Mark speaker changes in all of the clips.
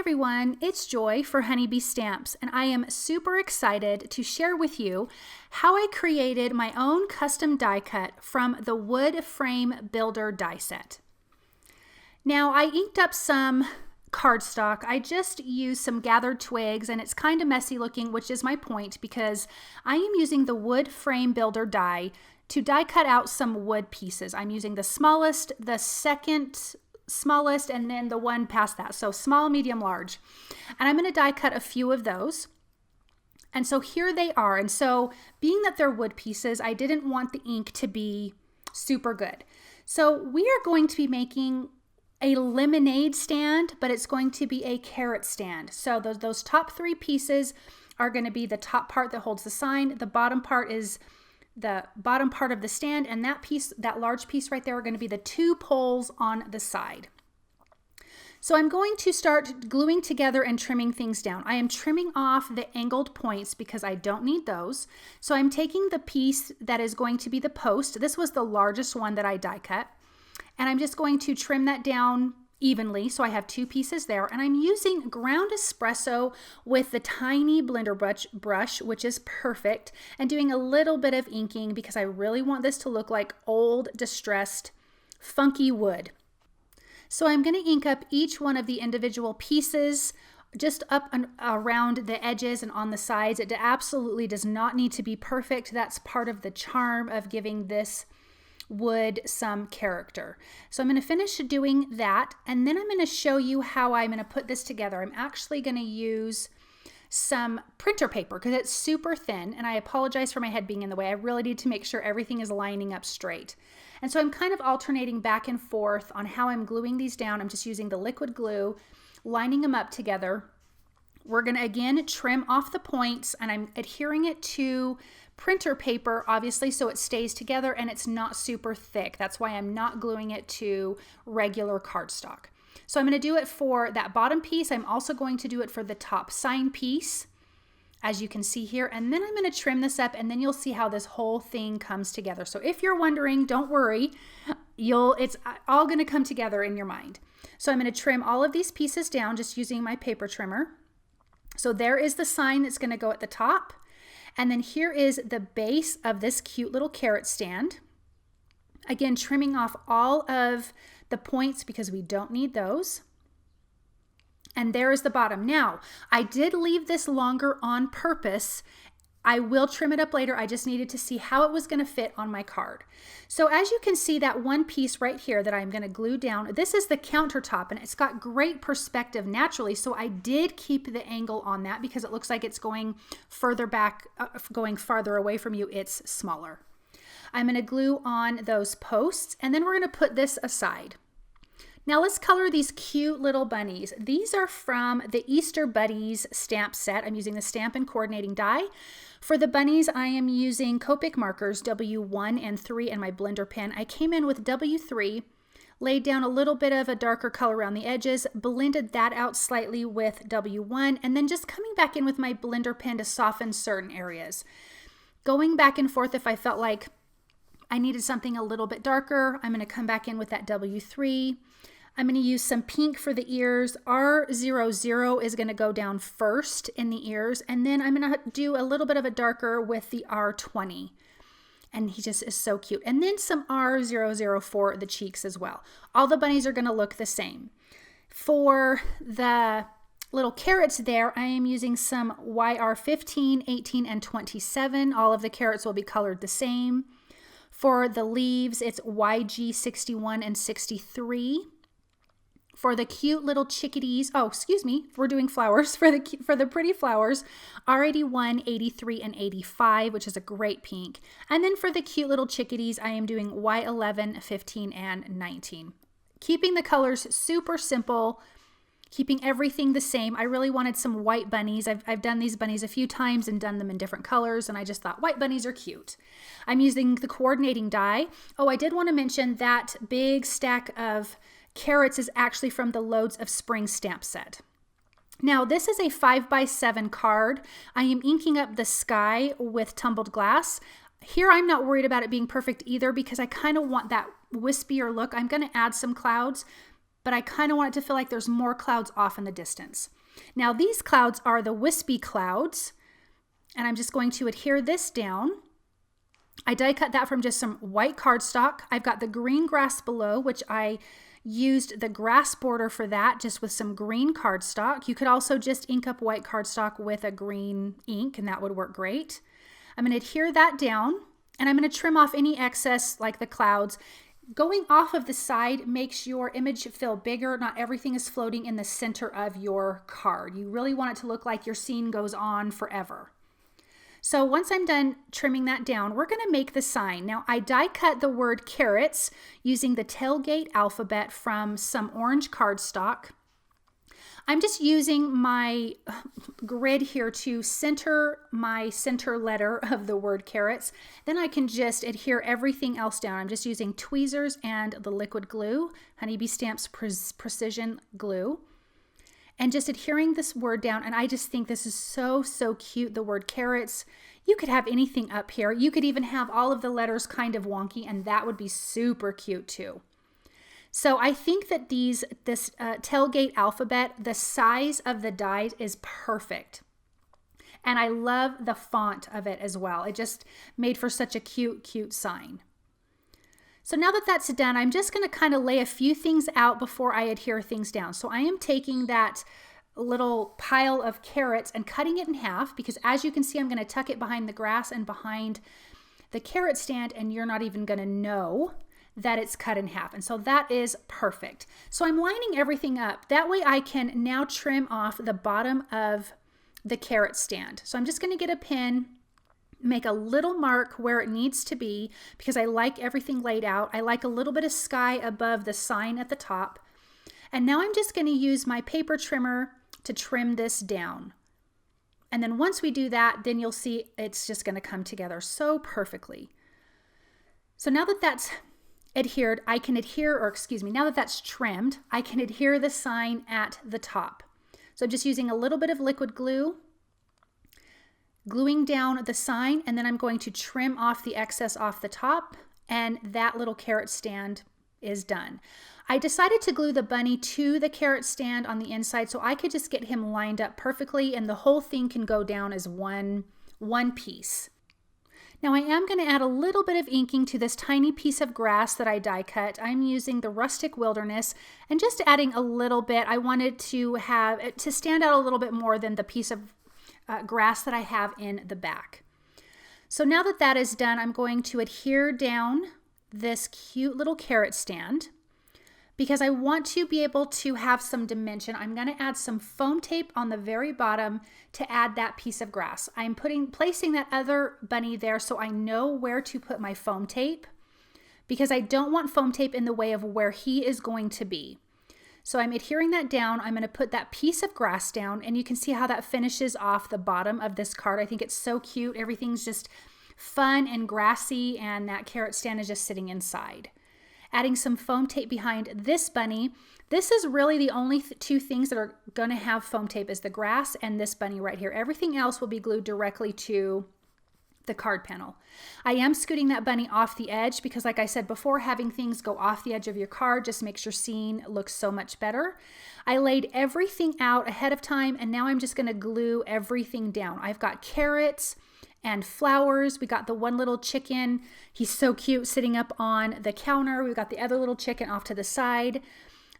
Speaker 1: everyone, it's Joy for Honeybee Stamps, and I am super excited to share with you how I created my own custom die cut from the Wood Frame Builder die set. Now, I inked up some cardstock. I just used some gathered twigs, and it's kind of messy looking, which is my point because I am using the Wood Frame Builder die to die cut out some wood pieces. I'm using the smallest, the second smallest, and then the one past that. So small, medium, large. And I'm going to die cut a few of those. And so here they are. And so being that they're wood pieces, I didn't want the ink to be super good. So we are going to be making a lemonade stand, but it's going to be a carrot stand. So those top three pieces are going to be the top part that holds the sign. The bottom part is the bottom part of the stand, and that piece, that large piece right there, are going to be the two poles on the side. So I'm going to start gluing together and trimming things down. I am trimming off the angled points because I don't need those. So I'm taking the piece that is going to be the post. This was the largest one that I die cut, and I'm just going to trim that down evenly. So I have two pieces there, and I'm using ground espresso with the tiny blender brush, which is perfect, and doing a little bit of inking because I really want this to look like old, distressed, funky wood. So I'm going to ink up each one of the individual pieces just up and around the edges and on the sides. It absolutely does not need to be perfect. That's part of the charm of giving this wood some character. So I'm going to finish doing that, and then I'm going to show you how I'm going to put this together. I'm actually going to use some printer paper because it's super thin, and I apologize for my head being in the way. I really need to make sure everything is lining up straight. And so I'm kind of alternating back and forth on how I'm gluing these down. I'm just using the liquid glue, lining them up together. We're going to again trim off the points, and I'm adhering it to printer paper, obviously, so it stays together and it's not super thick. That's why I'm not gluing it to regular cardstock. So I'm going to do it for that bottom piece. I'm also going to do it for the top sign piece, as you can see here. And then I'm going to trim this up, and then you'll see how this whole thing comes together. So if you're wondering, don't worry, it's all going to come together in your mind. So I'm going to trim all of these pieces down just using my paper trimmer. So there is the sign that's going to go at the top. And then here is the base of this cute little carrot stand. Again, trimming off all of the points because we don't need those. And there is the bottom. Now, I did leave this longer on purpose. I will trim it up later. I just needed to see how it was going to fit on my card. So as you can see, that one piece right here that I'm going to glue down, this is the countertop, and it's got great perspective naturally. So I did keep the angle on that because it looks like it's going further back, going farther away from you. It's smaller. I'm going to glue on those posts, and then we're going to put this aside. Now let's color these cute little bunnies. These are from the Easter Buddies stamp set. I'm using the Stampin' Coordinating die. For the bunnies, I am using Copic markers, W1 and 3, and my blender pen. I came in with W3, laid down a little bit of a darker color around the edges, blended that out slightly with W1, and then just coming back in with my blender pen to soften certain areas. Going back and forth if I felt like I needed something a little bit darker, I'm going to come back in with that W3. I'm going to use some pink for the ears. R00 is going to go down first in the ears, and then I'm going to do a little bit of a darker with the R20. And he just is so cute. And then some R00 for the cheeks as well. All the bunnies are going to look the same. For the little carrots there, I am using some YR15, 18, and 27. All of the carrots will be colored the same. For the leaves, it's YG61 and 63. For the cute little chickadees, we're doing flowers. For the pretty flowers, R81, 83, and 85, which is a great pink. And then for the cute little chickadees, I am doing Y11, 15, and 19. Keeping the colors super simple, keeping everything the same. I really wanted some white bunnies. I've done these bunnies a few times and done them in different colors, and I just thought white bunnies are cute. I'm using the coordinating die. Oh, I did want to mention that big stack of carrots is actually from the Loads of Spring stamp set. Now, this is a 5x7 card. I am inking up the sky with tumbled glass. Here, I'm not worried about it being perfect either because I kind of want that wispier look. I'm going to add some clouds, but I kind of want it to feel like there's more clouds off in the distance. Now these clouds are the wispy clouds, and I'm just going to adhere this down. I die cut that from just some white cardstock. I've got the green grass below, which I used the grass border for that, just with some green cardstock. You could also just ink up white cardstock with a green ink, and that would work great. I'm going to adhere that down, and I'm going to trim off any excess like the clouds. Going off of the side makes your image feel bigger. Not everything is floating in the center of your card. You really want it to look like your scene goes on forever. So once I'm done trimming that down, we're going to make the sign. Now I die cut the word carrots using the Tailgate alphabet from some orange cardstock. I'm just using my grid here to center my center letter of the word carrots. Then I can just adhere everything else down. I'm just using tweezers and the liquid glue, Honeybee Stamps Precision Glue, and just adhering this word down. And I just think this is so, so cute, the word carrots. You could have anything up here. You could even have all of the letters kind of wonky, and that would be super cute too. So I think that this Tailgate alphabet, the size of the die is perfect. And I love the font of it as well. It just made for such a cute, cute sign. So now that that's done, I'm just going to kind of lay a few things out before I adhere things down. So I am taking that little pile of carrots and cutting it in half, because as you can see, I'm going to tuck it behind the grass and behind the carrot stand, and you're not even going to know that it's cut in half. And so that is perfect. So I'm lining everything up. That way I can now trim off the bottom of the carrot stand. So I'm just going to get a pin, make a little mark where it needs to be, because I like everything laid out. I like a little bit of sky above the sign at the top. And now I'm just going to use my paper trimmer to trim this down. And then once we do that, then you'll see it's just going to come together so perfectly. So now that that's adhered, I can adhere, or excuse me, now that that's trimmed, I can adhere the sign at the top. So I'm just using a little bit of liquid glue, gluing down the sign, and then I'm going to trim off the excess off the top, and that little carrot stand is done. I decided to glue the bunny to the carrot stand on the inside so I could just get him lined up perfectly, and the whole thing can go down as one piece. Now I am going to add a little bit of inking to this tiny piece of grass that I die cut. I'm using the Rustic Wilderness, and just adding a little bit. I wanted to have it to stand out a little bit more than the piece of grass that I have in the back. So now that that is done, I'm going to adhere down this cute little carrot stand, because I want to be able to have some dimension. I'm going to add some foam tape on the very bottom to add that piece of grass. I'm placing that other bunny there so I know where to put my foam tape, because I don't want foam tape in the way of where he is going to be. So I'm adhering that down. I'm going to put that piece of grass down, and you can see how that finishes off the bottom of this card. I think it's so cute. Everything's just fun and grassy, and that carrot stand is just sitting inside. Adding some foam tape behind this bunny. This is really the only two things that are going to have foam tape, is the grass and this bunny right here. Everything else will be glued directly to the card panel. I am scooting that bunny off the edge because, like I said before, having things go off the edge of your card just makes your scene look so much better. I laid everything out ahead of time, and now I'm just going to glue everything down. I've got carrots and flowers. We got the one little chicken. He's so cute sitting up on the counter. We've got the other little chicken off to the side.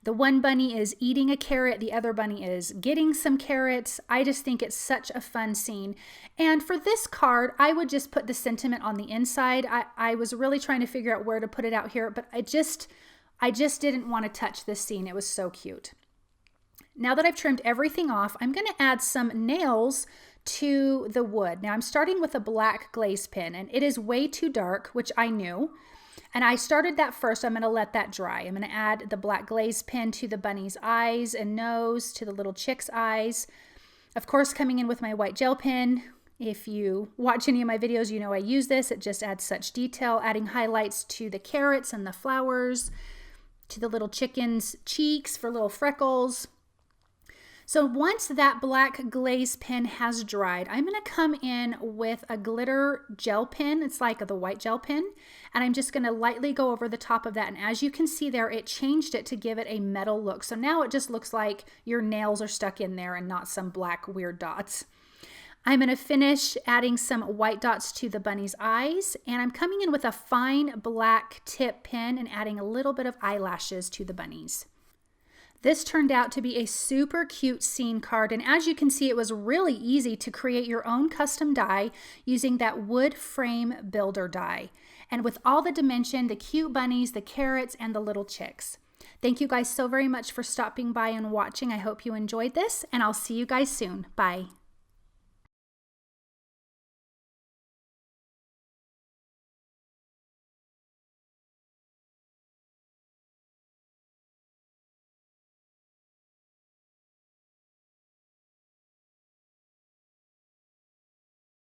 Speaker 1: The one bunny is eating a carrot. The other bunny is getting some carrots. I just think it's such a fun scene. And for this card, I would just put the sentiment on the inside. I was really trying to figure out where to put it out here, but I just didn't want to touch this scene. It was so cute. Now that I've trimmed everything off, I'm going to add some nails to the wood. Now I'm starting with a black glaze pen, and it is way too dark, which I knew. And I started that first. I'm going to let that dry. I'm going to add the black glaze pen to the bunny's eyes and nose, to the little chick's eyes. Of course, coming in with my white gel pen. If you watch any of my videos, you know I use this. It just adds such detail, adding highlights to the carrots and the flowers, to the little chicken's cheeks for little freckles. So once that black glaze pen has dried, I'm going to come in with a glitter gel pen. It's like the white gel pen. And I'm just going to lightly go over the top of that. And as you can see there, it changed it to give it a metal look. So now it just looks like your nails are stuck in there and not some black weird dots. I'm going to finish adding some white dots to the bunny's eyes. And I'm coming in with a fine black tip pen and adding a little bit of eyelashes to the bunnies. This turned out to be a super cute scene card, and as you can see, it was really easy to create your own custom die using that wood frame builder die. And with all the dimension, the cute bunnies, the carrots, and the little chicks. Thank you guys so very much for stopping by and watching. I hope you enjoyed this, and I'll see you guys soon. Bye.